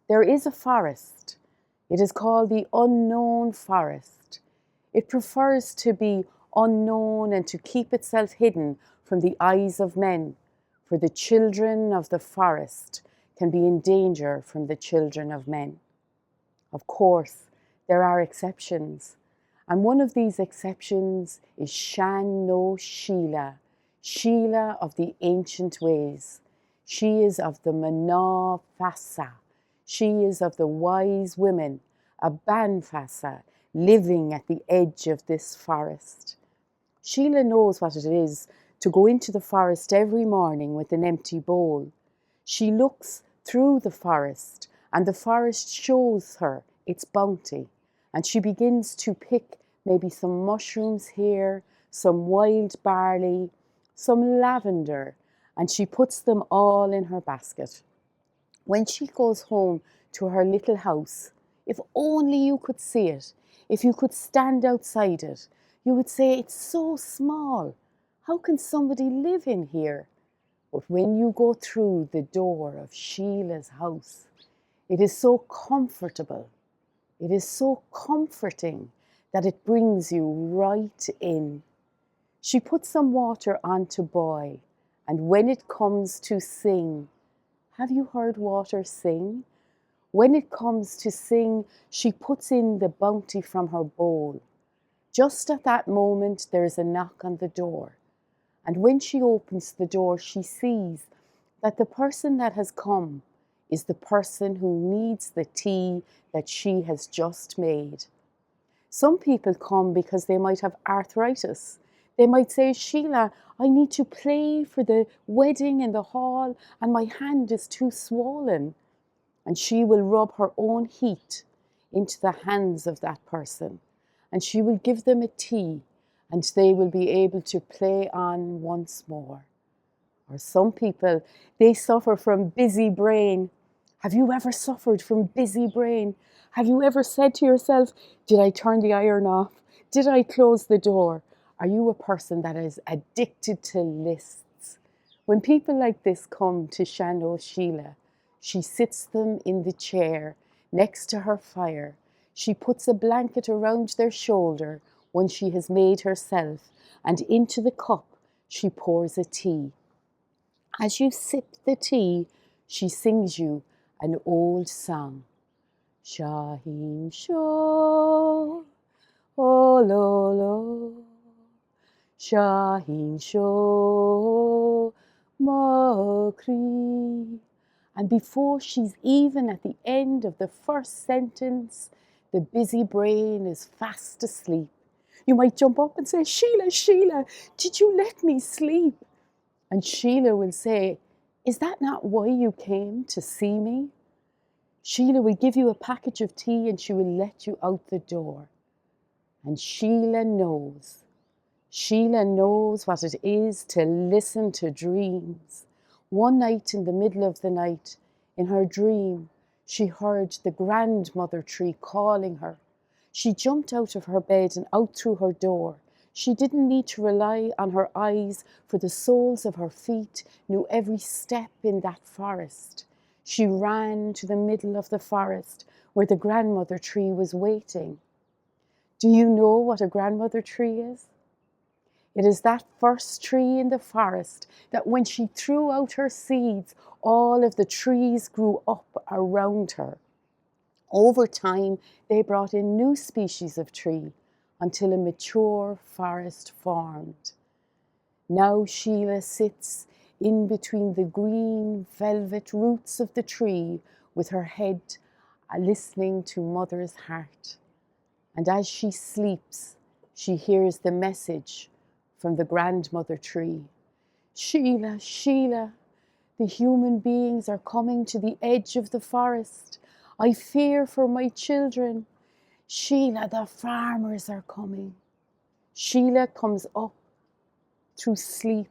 There is a forest. It is called the unknown forest. It prefers to be unknown and to keep itself hidden from the eyes of men, for the children of the forest can be in danger from the children of men. Of course, there are exceptions, and one of these exceptions is Shan no Sheila, Sheila of the ancient ways. She is of the Mana Fasa. She is of the wise women, a Banfasa, living at the edge of this forest. Sheila knows what it is to go into the forest every morning with an empty bowl. She looks through the forest, and the forest shows her its bounty, and she begins to pick maybe some mushrooms here, some wild barley, some lavender, and she puts them all in her basket. When she goes home to her little house, if only you could see it, if you could stand outside it, you would say, it's so small. How can somebody live in here? But when you go through the door of Sheila's house, it is so comfortable. It is so comforting that it brings you right in. She puts some water on to boil, and when it comes to sing, have you heard water sing? When it comes to sing, she puts in the bounty from her bowl. Just at that moment, there is a knock on the door. And when she opens the door, she sees that the person that has come is the person who needs the tea that she has just made. Some people come because they might have arthritis. They might say, Sheila, I need to play for the wedding in the hall and my hand is too swollen. And she will rub her own heat into the hands of that person. And she will give them a tea and they will be able to play on once more. Or some people, they suffer from busy brain. Have you ever suffered from busy brain? Have you ever said to yourself, did I turn the iron off? Did I close the door? Are you a person that is addicted to lists? When people like this come to Shano Sheila, she sits them in the chair next to her fire. She puts a blanket around their shoulder, one she has made herself, and into the cup she pours a tea. As you sip the tea, she sings you an old song. Shaheen Sho, oh lo lo, Shaheen Sho, Makri. And before she's even at the end of the first sentence, the busy brain is fast asleep. You might jump up and say, Sheila, Sheila, did you let me sleep? And Sheila will say, is that not why you came to see me? Sheila will give you a package of tea and she will let you out the door. And Sheila knows what it is to listen to dreams. One night in the middle of the night, in her dream, she heard the grandmother tree calling her. She jumped out of her bed and out through her door. She didn't need to rely on her eyes, for the soles of her feet knew every step in that forest. She ran to the middle of the forest where the grandmother tree was waiting. Do you know what a grandmother tree is? It is that first tree in the forest that when she threw out her seeds, all of the trees grew up around her. Over time, they brought in new species of tree until a mature forest formed. Now Sheila sits in between the green velvet roots of the tree with her head listening to Mother's heart. And as she sleeps, she hears the message from the grandmother tree. Sheila, Sheila, the human beings are coming to the edge of the forest. I fear for my children. Sheila, the farmers are coming. Sheila comes up through sleep,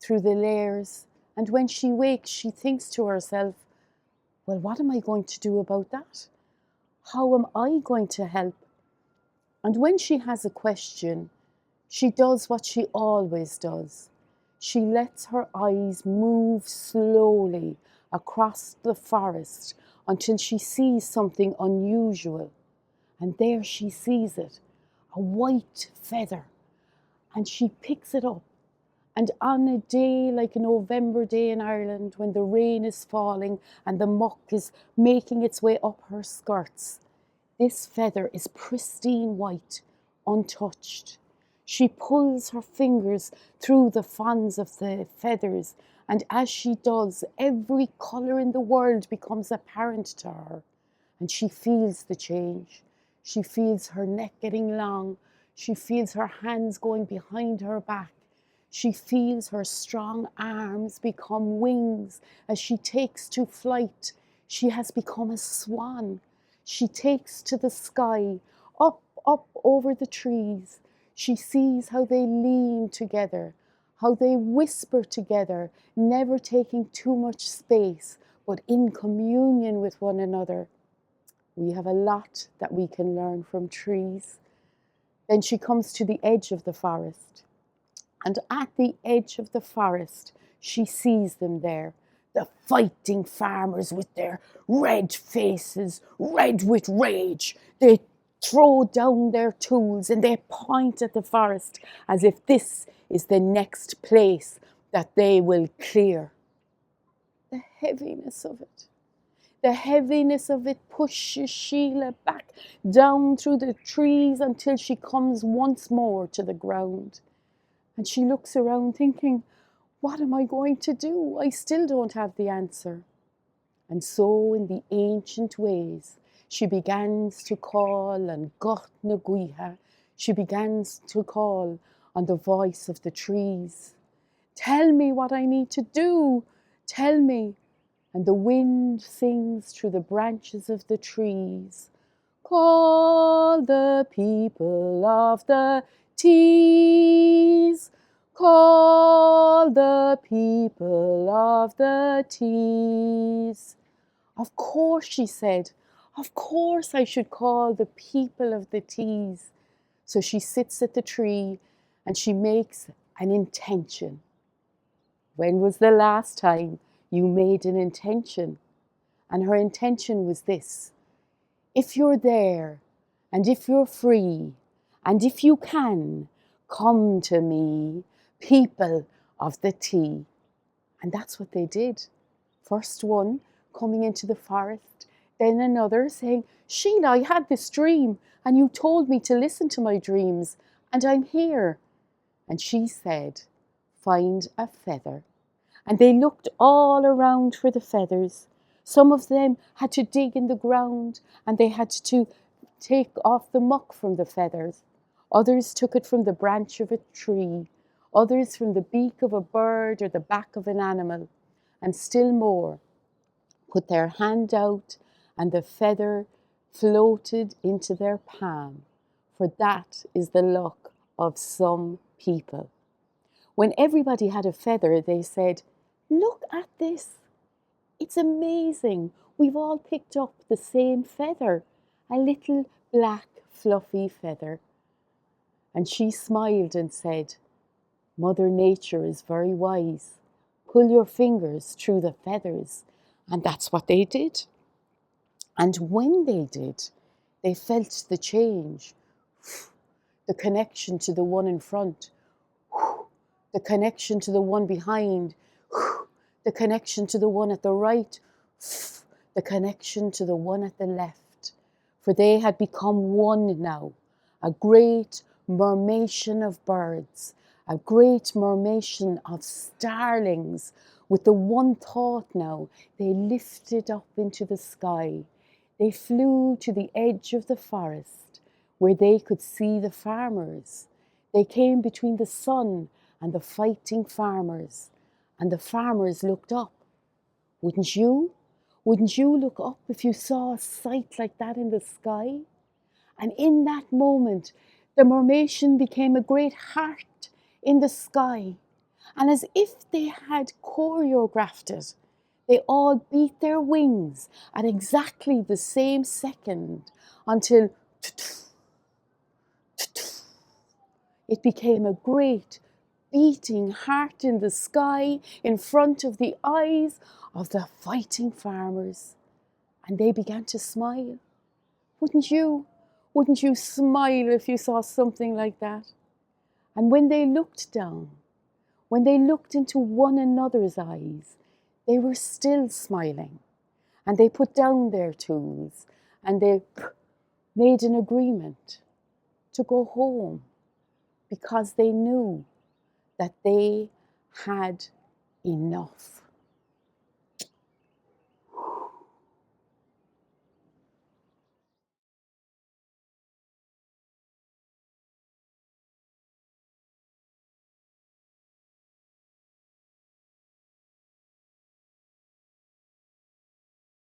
through the layers, and when she wakes, she thinks to herself, well, what am I going to do about that? How am I going to help? And when she has a question, she does what she always does. She lets her eyes move slowly across the forest until she sees something unusual. And there she sees it, a white feather. And she picks it up. And on a day like a November day in Ireland, when the rain is falling and the muck is making its way up her skirts, this feather is pristine white, untouched. She pulls her fingers through the fronds of the feathers, and as she does, every colour in the world becomes apparent to her. And she feels the change. She feels her neck getting long. She feels her hands going behind her back. She feels her strong arms become wings as she takes to flight. She has become a swan. She takes to the sky, up, up over the trees. She sees how they lean together, how they whisper together, never taking too much space, but in communion with one another. We have a lot that we can learn from trees. Then she comes to the edge of the forest. And at the edge of the forest, she sees them there, the fighting farmers with their red faces, red with rage. They throw down their tools and they point at the forest as if this is the next place that they will clear. The heaviness of it. The heaviness of it pushes Sheila back down through the trees until she comes once more to the ground. And she looks around thinking, what am I going to do? I still don't have the answer. And so in the ancient ways, she begins to call on Gott na Guiha. She begins to call on the voice of the trees. Tell me what I need to do. Tell me. And the wind sings through the branches of the trees. Call the people of the Tees. Call the people of the Tees. Of course, she said, of course I should call the people of the Tees. So she sits at the tree and she makes an intention. When was the last time you made an intention? And her intention was this: if you're there, and if you're free, and if you can, come to me, people of the Tee. And that's what they did. First one coming into the forest, then another saying, Sheila, I had this dream, and you told me to listen to my dreams, and I'm here. And she said, find a feather. And they looked all around for the feathers. Some of them had to dig in the ground, and they had to take off the muck from the feathers. Others took it from the branch of a tree. Others from the beak of a bird or the back of an animal. And still more put their hand out, and the feather floated into their palm. For that is the luck of some people. When everybody had a feather, they said, look at this. It's amazing. We've all picked up the same feather, a little black fluffy feather. And she smiled and said, Mother Nature is very wise. Pull your fingers through the feathers. And that's what they did. And when they did, they felt the change. The connection to the one in front. The connection to the one behind. The connection to the one at the right. The connection to the one at the left. For they had become one now. A great murmuration of birds. A great murmuration of starlings. With the one thought now, they lifted up into the sky. They flew to the edge of the forest, where they could see the farmers. They came between the sun and the fighting farmers, and the farmers looked up. Wouldn't you? Wouldn't you look up if you saw a sight like that in the sky? And in that moment, the murmuration became a great heart in the sky. And as if they had choreographed it, they all beat their wings at exactly the same second until it became a great beating heart in the sky in front of the eyes of the fighting farmers. And they began to smile. Wouldn't you? Wouldn't you smile if you saw something like that? And when they looked down, when they looked into one another's eyes, they were still smiling. And they put down their tools and they made an agreement to go home because they knew that they had enough.